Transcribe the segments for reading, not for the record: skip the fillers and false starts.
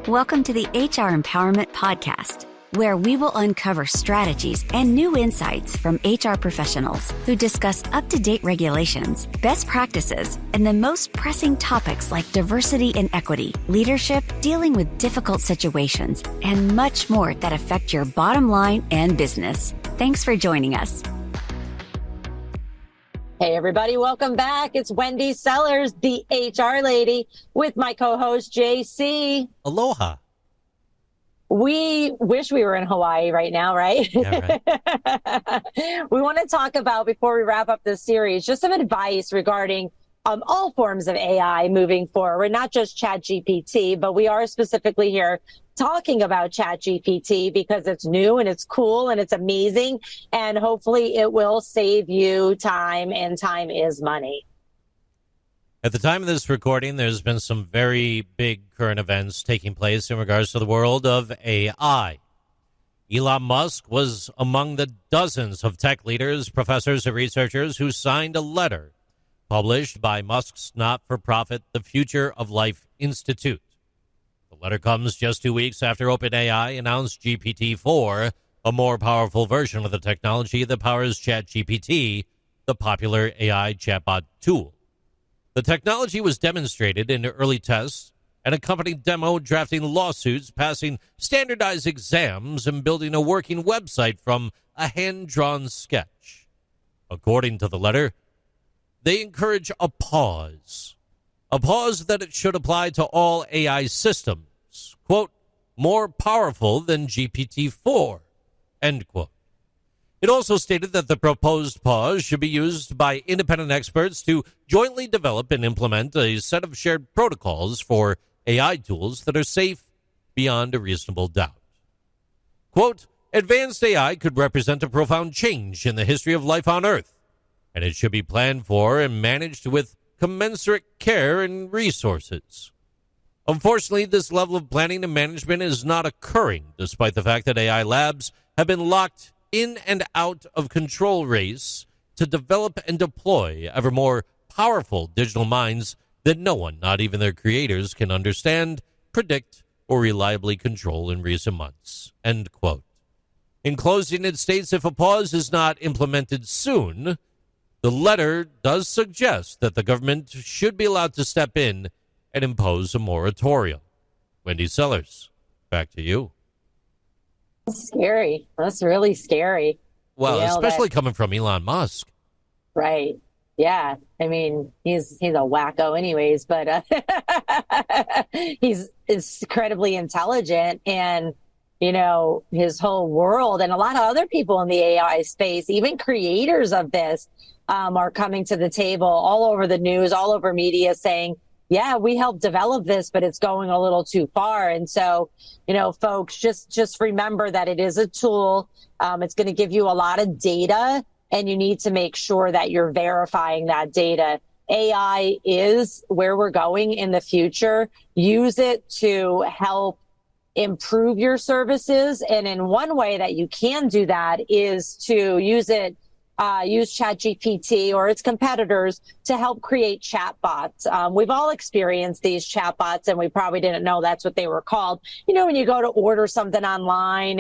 Welcome to the HR Empowerment Podcast, where we will uncover strategies and new insights from HR professionals who discuss up-to-date regulations, best practices, and the most pressing topics like diversity and equity, leadership, dealing with difficult situations, and much more that affect your bottom line and business. Thanks for joining us. Hey, everybody. Welcome back. It's Wendy Sellers, the HR lady, with my co-host, JC. Aloha. We wish we were in Hawaii right now, right? Yeah, right. We want to talk about, before we wrap up this series, just some advice regarding all forms of AI moving forward, not just ChatGPT, but we are specifically here talking about ChatGPT because it's new and it's cool and it's amazing, and hopefully it will save you time, and time is money. At the time of this recording, there's been some very big current events taking place in regards to the world of AI. Elon Musk was among the dozens of tech leaders, professors, and researchers who signed a letter published by Musk's not-for-profit The Future of Life Institute. The letter comes just 2 weeks after OpenAI announced GPT-4, a more powerful version of the technology that powers ChatGPT, the popular AI chatbot tool. The technology was demonstrated in early tests, and a company demo drafting lawsuits, passing standardized exams, and building a working website from a hand-drawn sketch. According to the letter, they encourage a pause that it should apply to all AI systems, quote, more powerful than GPT-4, end quote. It also stated that the proposed pause should be used by independent experts to jointly develop and implement a set of shared protocols for AI tools that are safe beyond a reasonable doubt. Quote, advanced AI could represent a profound change in the history of life on Earth, and it should be planned for and managed with commensurate care and resources. Unfortunately, this level of planning and management is not occurring, despite the fact that AI labs have been locked in and out of control race to develop and deploy ever more powerful digital minds that no one, not even their creators, can understand, predict, or reliably control in recent months, end quote. In closing, it states if a pause is not implemented soon, the letter does suggest that the government should be allowed to step in and impose a moratorium. Wendy Sellers, back to you. That's scary. That's really scary. Well, especially coming from Elon Musk. Right. Yeah. I mean, he's a wacko anyways, but he's incredibly intelligent, and, you know, his whole world and a lot of other people in the AI space, even creators of this, are coming to the table all over the news, all over media, saying, yeah, we helped develop this, but it's going a little too far. And so, you know, folks, just remember that it is a tool. It's going to give you a lot of data, and you need to make sure that you're verifying that data. AI is where we're going in the future. Use it to help improve your services. And in one way that you can do that is to use ChatGPT or its competitors to help create chatbots. We've all experienced these chatbots, and we probably didn't know that's what they were called. You know, when you go to order something online,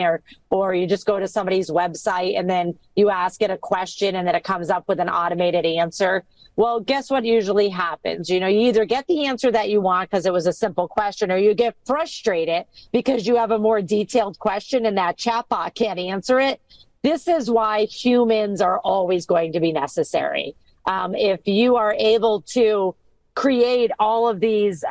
or you just go to somebody's website and then you ask it a question and then it comes up with an automated answer. Well, guess what usually happens? You know, you either get the answer that you want because it was a simple question, or you get frustrated because you have a more detailed question and that chatbot can't answer it. This is why humans are always going to be necessary. If you are able to create all of these,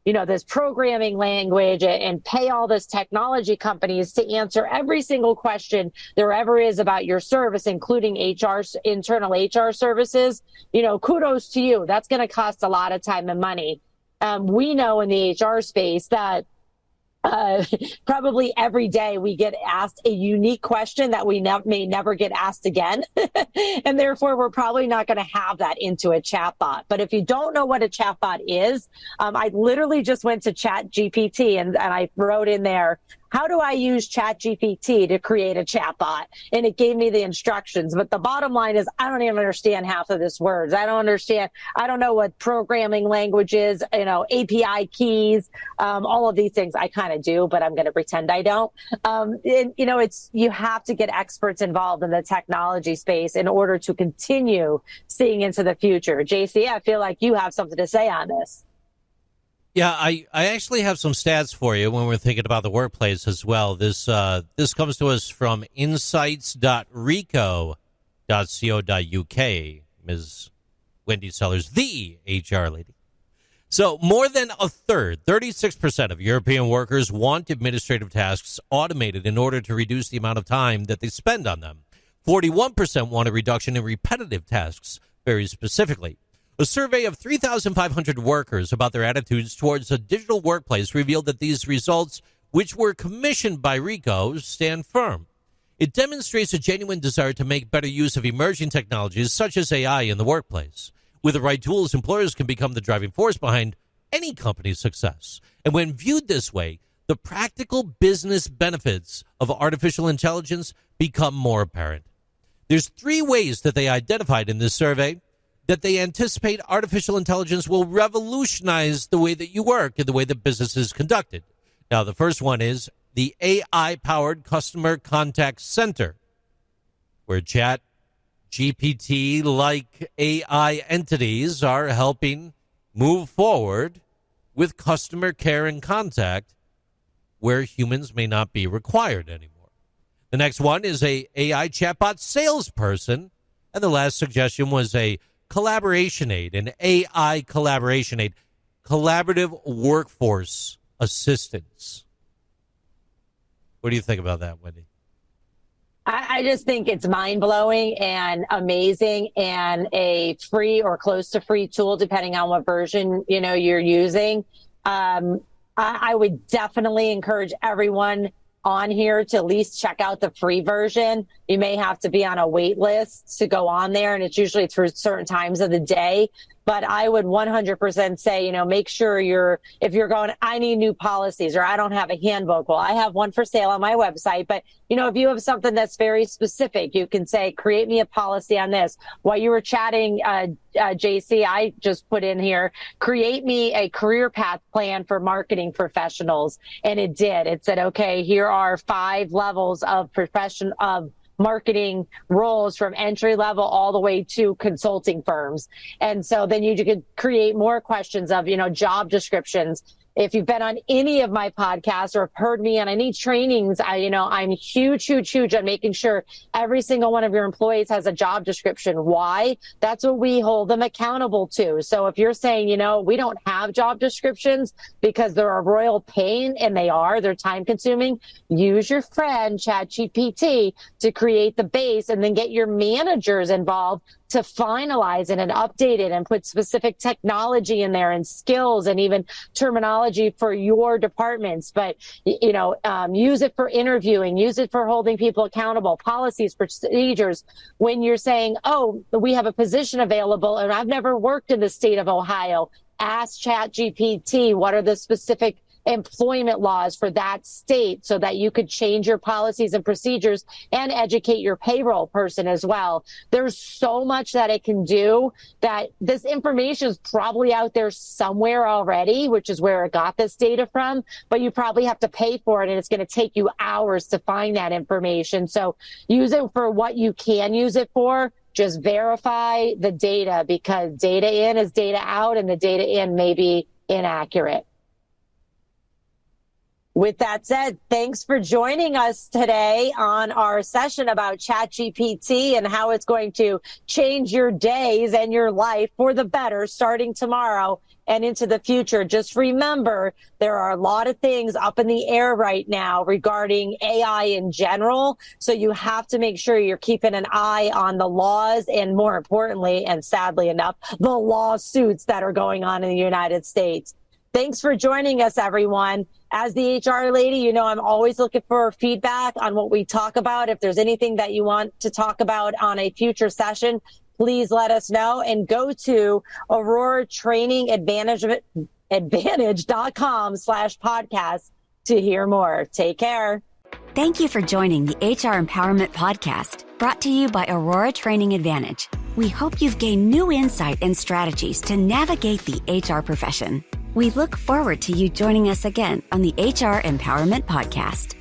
this programming language and pay all this technology companies to answer every single question there ever is about your service, including internal HR services, you know, kudos to you. That's going to cost a lot of time and money. We know in the HR space that probably every day we get asked a unique question that we may never get asked again. And therefore, we're probably not going to have that into a chatbot. But if you don't know what a chatbot is, I literally just went to ChatGPT and I wrote in there, how do I use ChatGPT to create a chatbot? And it gave me the instructions. But the bottom line is I don't even understand half of this words. I don't know what programming language is, API keys, all of these things I kind of do, but I'm going to pretend I don't. You have to get experts involved in the technology space in order to continue seeing into the future. JC, I feel like you have something to say on this. Yeah, I actually have some stats for you when we're thinking about the workplace as well. This comes to us from insights.rico.co.uk, Ms. Wendy Sellers, the HR lady. So more than a third, 36% of European workers want administrative tasks automated in order to reduce the amount of time that they spend on them. 41% want a reduction in repetitive tasks, very specifically. A survey of 3,500 workers about their attitudes towards a digital workplace revealed that these results, which were commissioned by RICO, stand firm. It demonstrates a genuine desire to make better use of emerging technologies such as AI in the workplace. With the right tools, employers can become the driving force behind any company's success. And when viewed this way, the practical business benefits of artificial intelligence become more apparent. There's 3 ways that they identified in this survey that they anticipate artificial intelligence will revolutionize the way that you work and the way that business is conducted. Now, the first one is the AI-powered Customer Contact Center, where ChatGPT-like AI entities are helping move forward with customer care and contact where humans may not be required anymore. The next one is a AI chatbot salesperson, and the last suggestion was a collaboration aid, an AI collaboration aid, collaborative workforce assistance. What do you think about that, Wendy? I just think it's mind-blowing and amazing, and a free or close to free tool, depending on what version you're using. I would definitely encourage everyone on here to at least check out the free version. You may have to be on a wait list to go on there, and it's usually through certain times of the day. But I would 100% say, make sure if you're going, I need new policies, or I don't have a handbook. Well, I have one for sale on my website. But, if you have something that's very specific, you can say, create me a policy on this. While you were chatting, JC, I just put in here, create me a career path plan for marketing professionals. And it did. It said, okay, here are 5 levels of marketing roles from entry level all the way to consulting firms. And so then you could create more questions of, job descriptions. If you've been on any of my podcasts or have heard me on any trainings, I'm huge on making sure every single one of your employees has a job description. Why? That's what we hold them accountable to. So if you're saying, we don't have job descriptions because they're a royal pain, and they're time consuming, use your friend ChatGPT to create the base, and then get your managers involved to finalize it and update it and put specific technology in there and skills and even terminology for your departments. But, use it for interviewing, use it for holding people accountable, policies, procedures. When you're saying, oh, we have a position available and I've never worked in the state of Ohio, ask ChatGPT, what are the specific employment laws for that state, so that you could change your policies and procedures and educate your payroll person as well. There's so much that it can do, that this information is probably out there somewhere already, which is where it got this data from, but you probably have to pay for it, and it's going to take you hours to find that information. So use it for what you can use it for. Just verify the data, because data in is data out, and the data in may be inaccurate. With that said, thanks for joining us today on our session about ChatGPT and how it's going to change your days and your life for the better starting tomorrow and into the future. Just remember, there are a lot of things up in the air right now regarding AI in general. So you have to make sure you're keeping an eye on the laws, and more importantly, and sadly enough, the lawsuits that are going on in the United States. Thanks for joining us, everyone. As the HR lady, I'm always looking for feedback on what we talk about. If there's anything that you want to talk about on a future session, please let us know, and go to AuroraTrainingAdvantage.com/podcast to hear more. Take care. Thank you for joining the HR Empowerment Podcast, brought to you by Aurora Training Advantage. We hope you've gained new insight and strategies to navigate the HR profession. We look forward to you joining us again on the HR Empowerment Podcast.